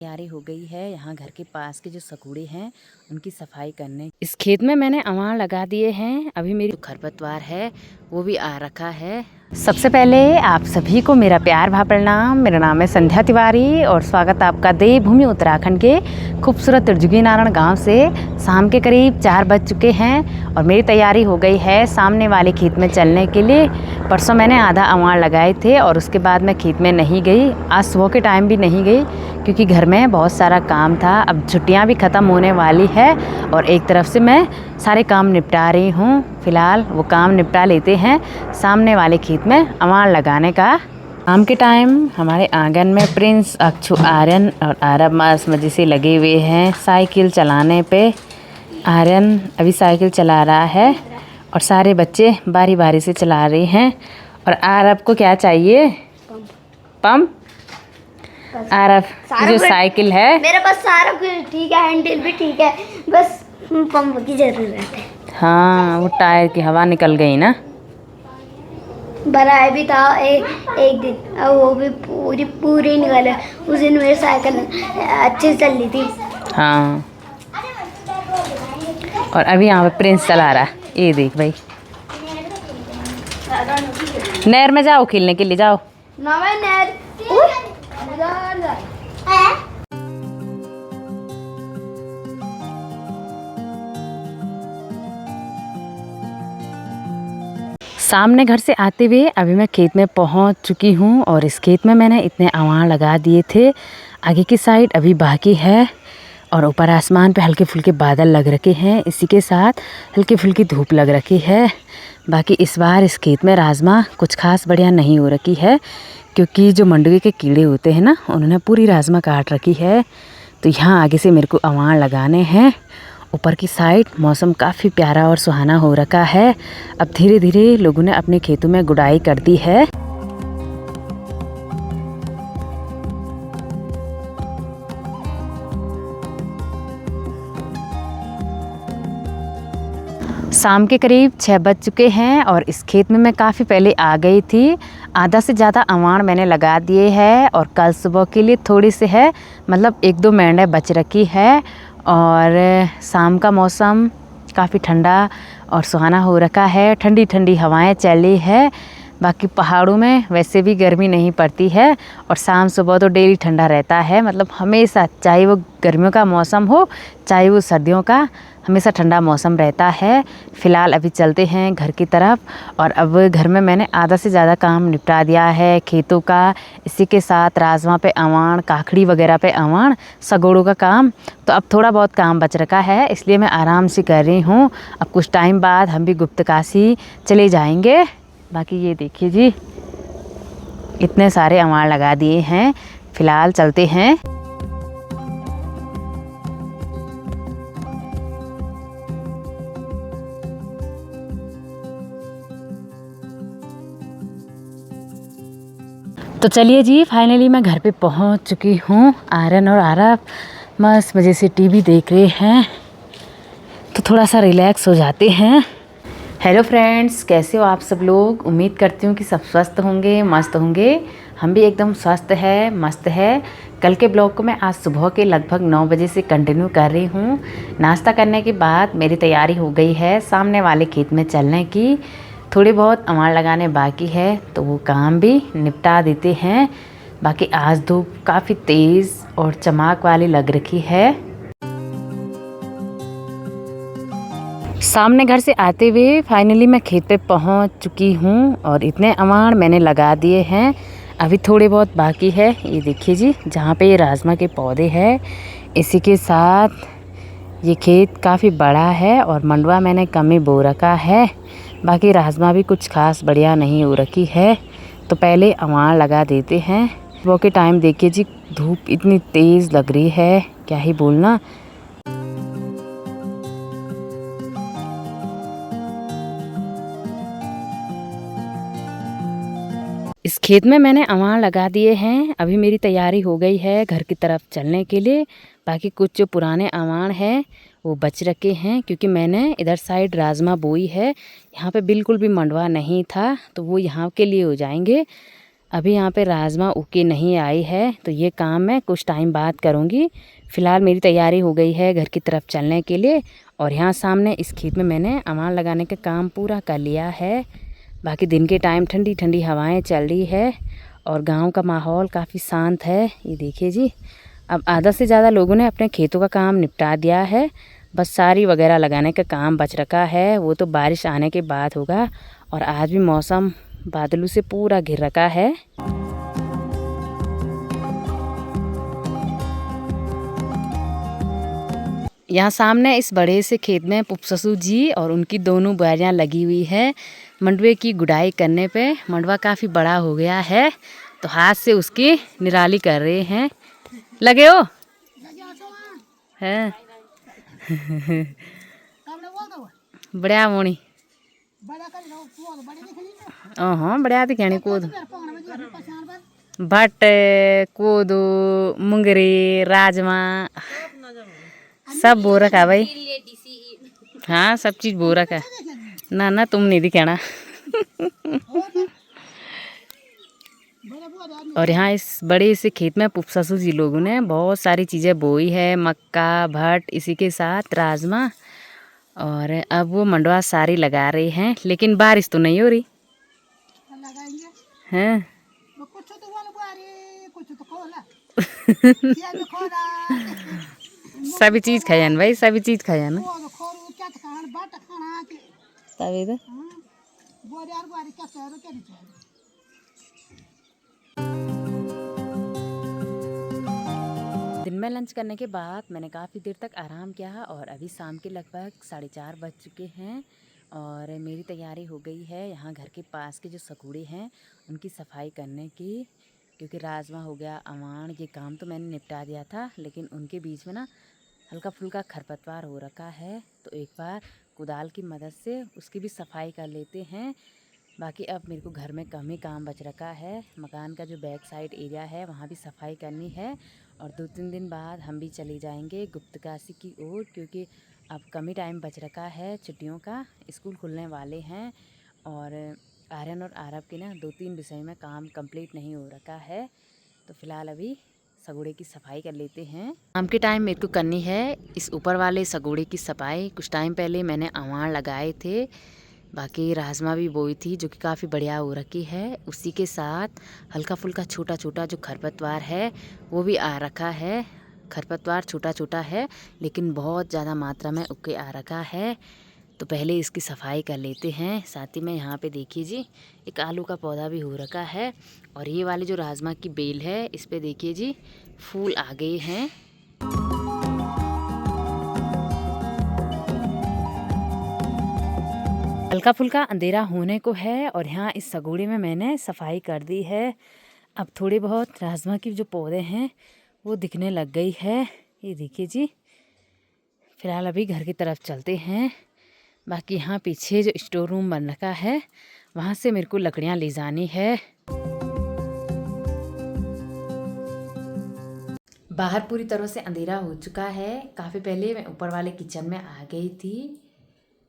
तैयारी हो गई है। यहाँ घर के पास के जो सकुड़े हैं उनकी सफाई करने। इस खेत में मैंने अवार लगा दिए हैं। अभी मेरी खरपतवार है वो भी आ रखा है। सबसे पहले आप सभी को मेरा प्यार भरा प्रणाम। मेरा नाम है संध्या तिवारी और स्वागत आपका देवभूमि उत्तराखंड के खूबसूरत त्रिजुगी नारायण गांव से। शाम के करीब 4 बज चुके हैं और मेरी तैयारी हो गई है सामने वाले खेत में चलने के लिए। परसों मैंने आधा अवार लगाए थे और उसके बाद मैं खेत में नहीं गई। आज सुबह के टाइम भी नहीं गई क्योंकि घर में बहुत सारा काम था। अब छुट्टियां भी ख़त्म होने वाली है और एक तरफ से मैं सारे काम निपटा रही हूँ। फ़िलहाल वो काम निपटा लेते हैं सामने वाले खेत में अवार लगाने का। शाम के टाइम हमारे आंगन में प्रिंस, अक्षु, आर्यन और आरब मस्त मजे से लगे हुए हैं साइकिल चलाने पे। आर्यन अभी साइकिल चला रहा है और सारे बच्चे बारी बारी से चला रहे हैं। और आरब को क्या चाहिए? पंप। आरब जो साइकिल है मेरे पास सारा कुछ ठीक है, हैंडल भी ठीक है, बस पंप की जरूरत है। हाँ, वो टायर की हवा निकल गई ना। भराया भी था एक दिन और वो भी पूरी निकल है। उस दिन मेरी साइकिल अच्छे से चल रही थी। हाँ, और अभी यहाँ पे प्रिंस चला रहा है। ये देख भाई, नहर में जाओ खेलने के लिए, जाओ ना मैं नहर सामने घर से आते हुए अभी मैं खेत में पहुंच चुकी हूं और इस खेत में मैंने इतने अवार लगा दिए थे। आगे की साइड अभी बाकी है और ऊपर आसमान पे हल्के फुल्के बादल लग रखे हैं। इसी के साथ हल्की फुल्की धूप लग रखी है। बाकी इस बार इस खेत में राजमा कुछ खास बढ़िया नहीं हो रखी है क्योंकि जो मंडवे के कीड़े होते हैं ना, उन्होंने पूरी राजमा काट रखी है। तो यहाँ आगे से मेरे को अवार लगाने हैं। ऊपर की साइड मौसम काफ़ी प्यारा और सुहाना हो रखा है। अब धीरे धीरे लोगों ने अपने खेतों में गुड़ाई कर दी है। शाम के करीब 6 बज चुके हैं और इस खेत में मैं काफ़ी पहले आ गई थी। आधा से ज़्यादा अवार मैंने लगा दिए हैं और कल सुबह के लिए थोड़ी सी है, मतलब 1-2 मेंढे बच रखी है। और शाम का मौसम काफ़ी ठंडा और सुहाना हो रखा है। ठंडी ठंडी हवाएं चल रही है। बाकी पहाड़ों में वैसे भी गर्मी नहीं पड़ती है और शाम सुबह तो डेली ठंडा रहता है। मतलब हमेशा, चाहे वो गर्मियों का मौसम हो चाहे वो सर्दियों का, हमेशा ठंडा मौसम रहता है। फ़िलहाल अभी चलते हैं घर की तरफ और अब घर में मैंने आधा से ज़्यादा काम निपटा दिया है खेतों का। इसी के साथ राजमा पे अवार, काखड़ी वगैरह पे अवार, सगोड़ों का काम। तो अब थोड़ा बहुत काम बच रखा है इसलिए मैं आराम से कर रही हूँ। अब कुछ टाइम बाद हम भी गुप्तकाशी चले जाएंगे। बाकी ये देखिए जी, इतने सारे अवार लगा दिए हैं। फ़िलहाल चलते हैं। तो चलिए जी, फाइनली मैं घर पे पहुंच चुकी हूँ। आर्यन और आरब मस्त मज़े से टीवी देख रहे हैं तो थोड़ा सा रिलैक्स हो जाते हैं। हेलो फ्रेंड्स, कैसे हो आप सब लोग? उम्मीद करती हूँ कि सब स्वस्थ होंगे, मस्त होंगे। हम भी एकदम स्वस्थ है, मस्त है। कल के ब्लॉग को मैं आज सुबह के लगभग 9 बजे से कंटिन्यू कर रही हूँ। नाश्ता करने के बाद मेरी तैयारी हो गई है सामने वाले खेत में चलने की। थोड़ी बहुत अवार लगाने बाकी है तो वो काम भी निपटा देते हैं। बाकी आज धूप काफ़ी तेज़ और चमक वाली लग रखी है। सामने घर से आते हुए फाइनली मैं खेत पे पहुंच चुकी हूँ और इतने अवार मैंने लगा दिए हैं। अभी थोड़े बहुत बाकी है। ये देखिए जी, जहाँ पे ये राजमा के पौधे हैं, इसी के साथ ये खेत काफ़ी बड़ा है और मंडवा मैंने कम ही बो रखा है। बाकी राजमा भी कुछ खास बढ़िया नहीं हो रखी है तो पहले अवार लगा देते हैं। वो के टाइम देखिए जी, धूप इतनी तेज़ लग रही है, क्या ही बोलना। इस खेत में मैंने अवार लगा दिए हैं। अभी मेरी तैयारी हो गई है घर की तरफ चलने के लिए। बाकी कुछ जो पुराने अवार हैं वो बच रखे हैं क्योंकि मैंने इधर साइड राजमा बोई है। यहाँ पे बिल्कुल भी मंडवा नहीं था तो वो यहाँ के लिए हो जाएंगे। अभी यहाँ पे राजमा उके नहीं आई है, तो ये काम मैं कुछ टाइम बाद करूँगी। फ़िलहाल मेरी तैयारी हो गई है घर की तरफ चलने के लिए। और यहाँ सामने इस खेत में मैंने अमाल लगाने का काम पूरा कर लिया है। बाकी दिन के टाइम ठंडी ठंडी हवाएं चल रही है और गांव का माहौल काफ़ी शांत है। ये देखिए जी, अब आधा से ज़्यादा लोगों ने अपने खेतों का काम निपटा दिया है। बस सारी वगैरह लगाने का काम बच रखा है, वो तो बारिश आने के बाद होगा। और आज भी मौसम बादलों से पूरा घिर रखा है। यहाँ सामने इस बड़े से खेत में पुपससु जी और उनकी दोनों बुआरियाँ लगी हुई है। मंडवे की गुड़ाई करने पे मंडवा काफ़ी बड़ा हो गया है, तो हाथ से उसकी निराली कर रहे हैं। लगे हो हैं बढ़िया मोनी हाँ बढ़िया दिखानी कूद भट्ट कूदू मुंगरी राजमा सब बो रखा भाई। हाँ सब चीज़ बो रखा। ना तुम नहीं दिखाना। और यहाँ इस बड़े से खेत में पुपससु जी लोगों ने बहुत सारी चीज़ें बोई है, मक्का भट्ट इसी के साथ राजमा। और अब वो मंडवा सारी लगा रहे हैं, लेकिन बारिश तो नहीं हो रही है। सभी चीज़ खाया ना भाई, सभी चीज़ खाया ना तभी तो। दिन में लंच करने के बाद मैंने काफ़ी देर तक आराम किया और अभी शाम के लगभग 4:30 बज चुके हैं और मेरी तैयारी हो गई है यहाँ घर के पास के जो सकूड़े हैं उनकी सफाई करने की। क्योंकि राजमा हो गया, अवान, ये काम तो मैंने निपटा दिया था, लेकिन उनके बीच में ना हल्का फुल्का खरपतवार हो रखा है, तो एक बार कुदाल की मदद से उसकी भी सफाई कर लेते हैं। बाकी अब मेरे को घर में कम ही काम बच रखा है। मकान का जो बैक साइड एरिया है वहाँ भी सफाई करनी है और 2-3 दिन बाद हम भी चले जाएंगे गुप्तकाशी की ओर, क्योंकि अब कम ही टाइम बच रखा है छुट्टियों का, स्कूल खुलने वाले हैं। और आर्यन और आरब के ना 2-3 विषय में काम कंप्लीट नहीं हो रखा है, तो फ़िलहाल अभी सगोड़े की सफाई कर लेते हैं। शाम के टाइम मेरे को करनी है इस ऊपर वाले सगोड़े की सफाई। कुछ टाइम पहले मैंने अवान लगाए थे, बाकी राजमा भी बोई थी जो कि काफ़ी बढ़िया हो रखी है। उसी के साथ हल्का फुल्का छोटा छोटा जो खरपतवार है वो भी आ रखा है। खरपतवार छोटा छोटा है लेकिन बहुत ज़्यादा मात्रा में उग के आ रखा है, तो पहले इसकी सफाई कर लेते हैं। साथ ही में यहाँ पे देखिए जी, एक आलू का पौधा भी हो रखा है और ये वाली जो राजमा की बेल है इस पे देखिए जी फूल आ गए हैं। हल्का फुल्का अंधेरा होने को है और यहाँ इस सगोड़े में मैंने सफाई कर दी है। अब थोड़े बहुत राजमा की जो पौधे हैं वो दिखने लग गई है। ये देखिए जी, फ़िलहाल अभी घर की तरफ चलते हैं। बाकी यहाँ पीछे जो स्टोर रूम बन रखा है वहाँ से मेरे को लकड़ियाँ ले जानी है। बाहर पूरी तरह से अंधेरा हो चुका है। काफ़ी पहले मैं ऊपर वाले किचन में आ गई थी।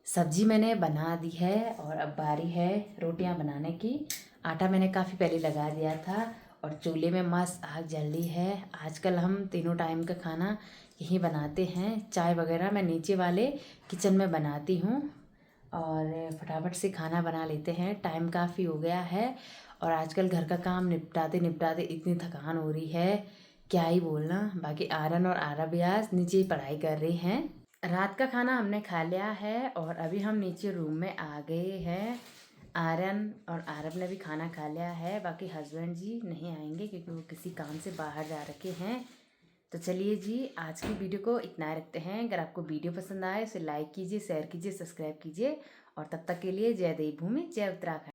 सब्जी मैंने बना दी है और अब बारी है रोटियां बनाने की। आटा मैंने काफ़ी पहले लगा दिया था और चूल्हे में मस्त आग जल रही है। आजकल हम तीनों टाइम का खाना यहीं बनाते हैं। चाय वगैरह मैं नीचे वाले किचन में बनाती हूँ और फटाफट से खाना बना लेते हैं। टाइम काफ़ी हो गया है और आजकल घर का काम निपटाते निपटाते इतनी थकान हो रही है क्या ही बोलना। बाकी आर्यन और आरब भी आज नीचे ही पढ़ाई कर रहे हैं। रात का खाना हमने खा लिया है और अभी हम नीचे रूम में आ गए हैं। आर्यन और आरब ने भी खाना खा लिया है। बाकी हस्बैंड जी नहीं आएंगे क्योंकि वो किसी काम से बाहर जा रखे हैं। तो चलिए जी, आज की वीडियो को इतना रखते हैं। अगर आपको वीडियो पसंद आए तो लाइक कीजिए, शेयर कीजिए, सब्सक्राइब कीजिए और तब तक के लिए जय देवभूमि, जय उत्तराखंड।